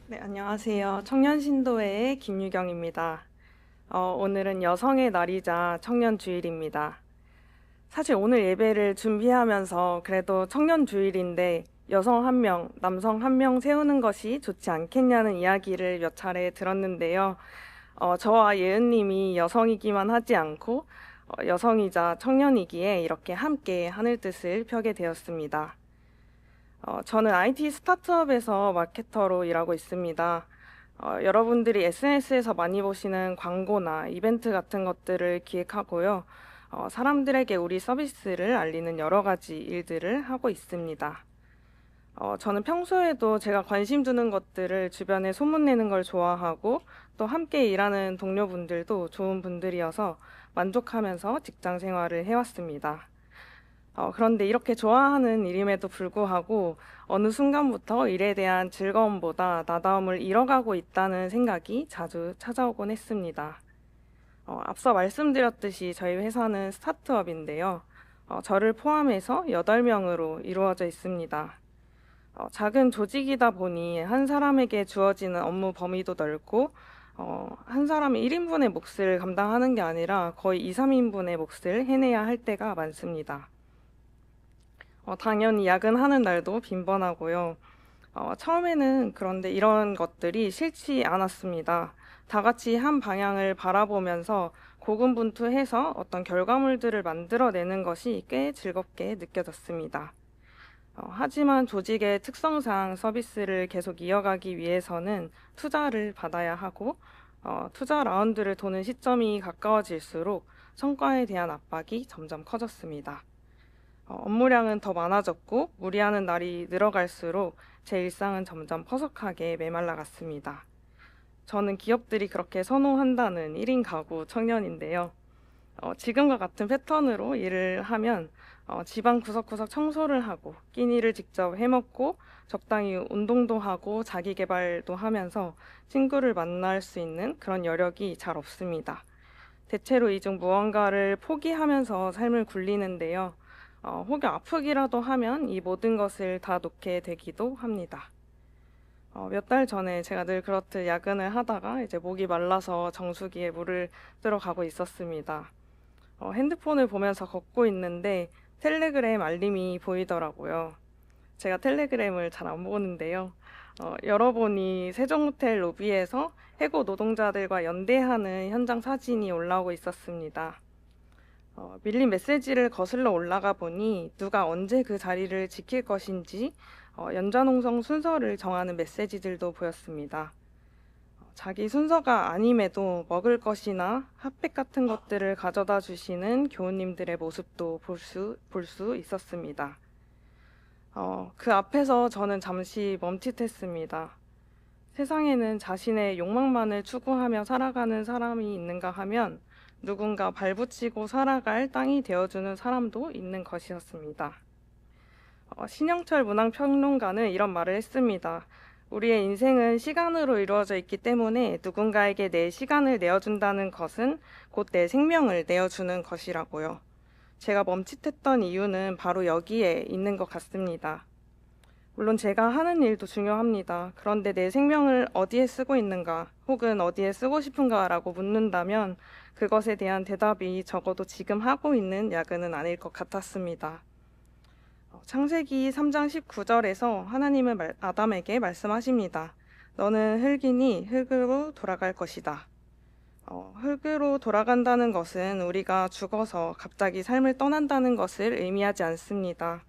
네, 안녕하세요. 청년신도회의 김유경입니다. 오늘은 여성의 날이자 청년주일입니다. 사실 오늘 예배를 준비하면서 그래도 청년주일인데 여성 한 명, 남성 한 명 세우는 것이 좋지 않겠냐는 이야기를 몇 차례 들었는데요. 저와 예은님이 여성이기만 하지 않고 여성이자 청년이기에 이렇게 함께 하늘뜻을 펴게 되었습니다. 저는 IT 스타트업에서 마케터로 일하고 있습니다. 여러분들이 SNS에서 많이 보시는 광고나 이벤트 같은 것들을 기획하고요. 사람들에게 우리 서비스를 알리는 여러 가지 일들을 하고 있습니다. 저는 평소에도 제가 관심 두는 것들을 주변에 소문내는 걸 좋아하고 또 함께 일하는 동료분들도 좋은 분들이어서 만족하면서 직장 생활을 해왔습니다. 그런데 이렇게 좋아하는 일임에도 불구하고 어느 순간부터 일에 대한 즐거움보다 나다움을 잃어가고 있다는 생각이 자주 찾아오곤 했습니다. 앞서 말씀드렸듯이 저희 회사는 스타트업인데요. 저를 포함해서 8명으로 이루어져 있습니다. 작은 조직이다 보니 한 사람에게 주어지는 업무 범위도 넓고 한 사람이 1인분의 몫을 감당하는 게 아니라 거의 2, 3인분의 몫을 해내야 할 때가 많습니다. 당연히 야근하는 날도 빈번하고요. 처음에는 그런데 이런 것들이 싫지 않았습니다. 다 같이 한 방향을 바라보면서 고군분투해서 어떤 결과물들을 만들어내는 것이 꽤 즐겁게 느껴졌습니다. 하지만 조직의 특성상 서비스를 계속 이어가기 위해서는 투자를 받아야 하고, 투자 라운드를 도는 시점이 가까워질수록 성과에 대한 압박이 점점 커졌습니다. 업무량은 더 많아졌고 무리하는 날이 늘어갈수록 제 일상은 점점 퍼석하게 메말라갔습니다. 저는 기업들이 그렇게 선호한다는 1인 가구 청년인데요. 지금과 같은 패턴으로 일을 하면 집안 구석구석 청소를 하고 끼니를 직접 해먹고 적당히 운동도 하고 자기 개발도 하면서 친구를 만날 수 있는 그런 여력이 잘 없습니다. 대체로 이 중 무언가를 포기하면서 삶을 굴리는데요. 혹여 아프기라도 하면 이 모든 것을 다 놓게 되기도 합니다. 몇 달 전에 제가 늘 그렇듯 야근을 하다가 이제 목이 말라서 정수기에 물을 들어가고 있었습니다. 핸드폰을 보면서 걷고 있는데 텔레그램 알림이 보이더라고요. 제가 텔레그램을 잘 안 보는데요. 열어보니 세종호텔 로비에서 해고 노동자들과 연대하는 현장 사진이 올라오고 있었습니다. 밀린 메시지를 거슬러 올라가 보니 누가 언제 그 자리를 지킬 것인지 연좌농성 순서를 정하는 메시지들도 보였습니다. 자기 순서가 아님에도 먹을 것이나 핫팩 같은 것들을 가져다 주시는 교우님들의 모습도 볼 수 있었습니다. 그 앞에서 저는 잠시 멈칫했습니다. 세상에는 자신의 욕망만을 추구하며 살아가는 사람이 있는가 하면 누군가 발붙이고 살아갈 땅이 되어주는 사람도 있는 것이었습니다. 신영철 문학평론가는 이런 말을 했습니다. 우리의 인생은 시간으로 이루어져 있기 때문에 누군가에게 내 시간을 내어준다는 것은 곧 내 생명을 내어주는 것이라고요. 제가 멈칫했던 이유는 바로 여기에 있는 것 같습니다. 물론 제가 하는 일도 중요합니다. 그런데 내 생명을 어디에 쓰고 있는가, 혹은 어디에 쓰고 싶은가라고 묻는다면 그것에 대한 대답이 적어도 지금 하고 있는 야근은 아닐 것 같았습니다. 창세기 3장 19절에서 하나님은 아담에게 말씀하십니다. 너는 흙이니 흙으로 돌아갈 것이다. 흙으로 돌아간다는 것은 우리가 죽어서 갑자기 삶을 떠난다는 것을 의미하지 않습니다.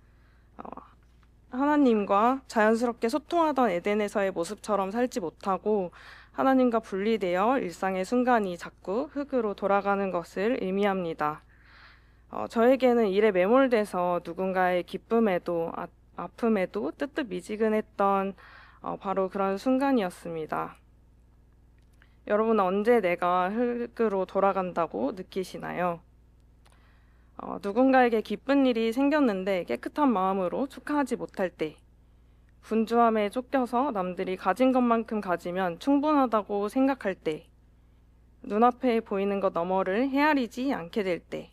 하나님과 자연스럽게 소통하던 에덴에서의 모습처럼 살지 못하고 하나님과 분리되어 일상의 순간이 자꾸 흙으로 돌아가는 것을 의미합니다. 저에게는 일에 매몰돼서 누군가의 기쁨에도 아픔에도 뜨뜻미지근했던 바로 그런 순간이었습니다. 여러분은 언제 내가 흙으로 돌아간다고 느끼시나요? 누군가에게 기쁜 일이 생겼는데 깨끗한 마음으로 축하하지 못할 때, 분주함에 쫓겨서 남들이 가진 것만큼 가지면 충분하다고 생각할 때, 눈앞에 보이는 것 너머를 헤아리지 않게 될 때,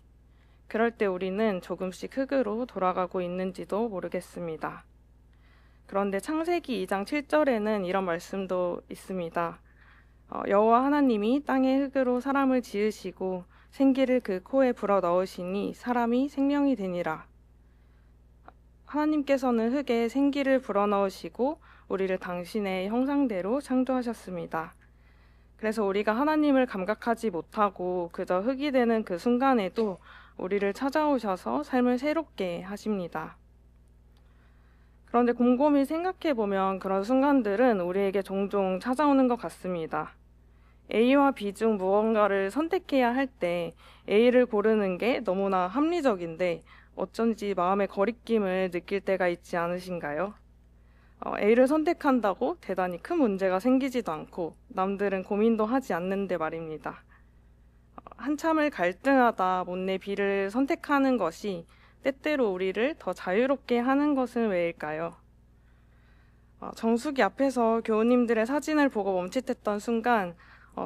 그럴 때 우리는 조금씩 흙으로 돌아가고 있는지도 모르겠습니다. 그런데 창세기 2장 7절에는 이런 말씀도 있습니다. 여호와 하나님이 땅의 흙으로 사람을 지으시고 생기를 그 코에 불어 넣으시니 사람이 생명이 되니라. 하나님께서는 흙에 생기를 불어넣으시고 우리를 당신의 형상대로 창조하셨습니다. 그래서 우리가 하나님을 감각하지 못하고 그저 흙이 되는 그 순간에도 우리를 찾아오셔서 삶을 새롭게 하십니다. 그런데 곰곰이 생각해보면 그런 순간들은 우리에게 종종 찾아오는 것 같습니다. A와 B 중 무언가를 선택해야 할 때 A를 고르는 게 너무나 합리적인데 어쩐지 마음의 거리낌을 느낄 때가 있지 않으신가요? A를 선택한다고 대단히 큰 문제가 생기지도 않고 남들은 고민도 하지 않는데 말입니다. 한참을 갈등하다 못내 B를 선택하는 것이 때때로 우리를 더 자유롭게 하는 것은 왜일까요? 정수기 앞에서 교우님들의 사진을 보고 멈칫했던 순간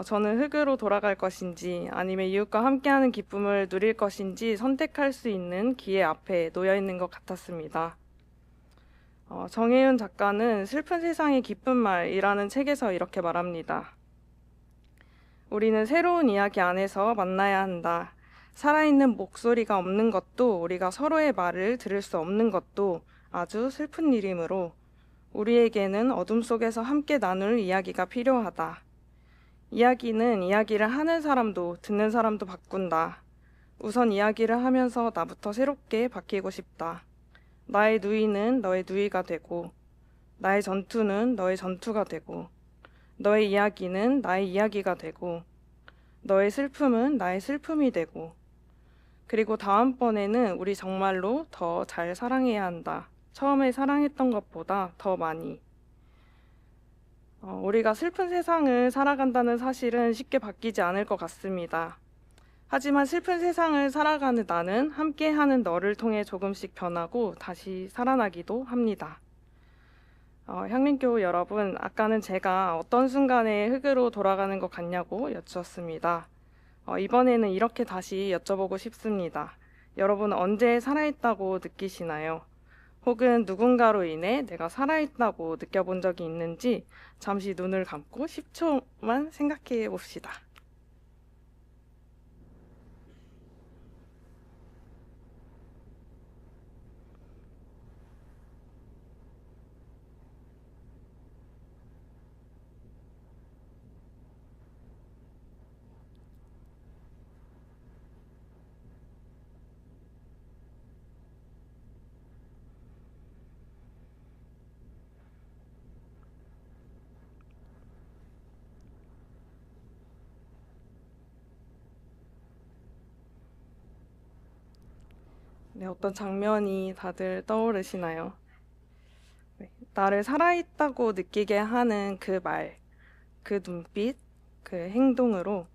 저는 흙으로 돌아갈 것인지 아니면 이웃과 함께하는 기쁨을 누릴 것인지 선택할 수 있는 기회 앞에 놓여 있는 것 같았습니다. 정혜윤 작가는 슬픈 세상의 기쁜 말이라는 책에서 이렇게 말합니다. 우리는 새로운 이야기 안에서 만나야 한다. 살아있는 목소리가 없는 것도 우리가 서로의 말을 들을 수 없는 것도 아주 슬픈 일이므로 우리에게는 어둠 속에서 함께 나눌 이야기가 필요하다. 이야기는 이야기를 하는 사람도 듣는 사람도 바꾼다. 우선 이야기를 하면서 나부터 새롭게 바뀌고 싶다. 나의 누이는 너의 누이가 되고 나의 전투는 너의 전투가 되고 너의 이야기는 나의 이야기가 되고 너의 슬픔은 나의 슬픔이 되고 그리고 다음번에는 우리 정말로 더 잘 사랑해야 한다. 처음에 사랑했던 것보다 더 많이. 우리가 슬픈 세상을 살아간다는 사실은 쉽게 바뀌지 않을 것 같습니다. 하지만 슬픈 세상을 살아가는 나는 함께하는 너를 통해 조금씩 변하고 다시 살아나기도 합니다. 향림교우 여러분, 아까는 제가 어떤 순간에 흙으로 돌아가는 것 같냐고 여쭈었습니다. 이번에는 이렇게 다시 여쭤보고 싶습니다. 여러분 언제 살아있다고 느끼시나요? 혹은 누군가로 인해 내가 살아있다고 느껴본 적이 있는지 잠시 눈을 감고 10초만 생각해 봅시다. 네, 어떤 장면이 다들 떠오르시나요? 네, 나를 살아있다고 느끼게 하는 그 말, 그 눈빛, 그 행동으로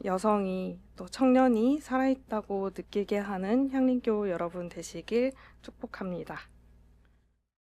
여성이 또 청년이 살아있다고 느끼게 하는 향림교우 여러분 되시길 축복합니다.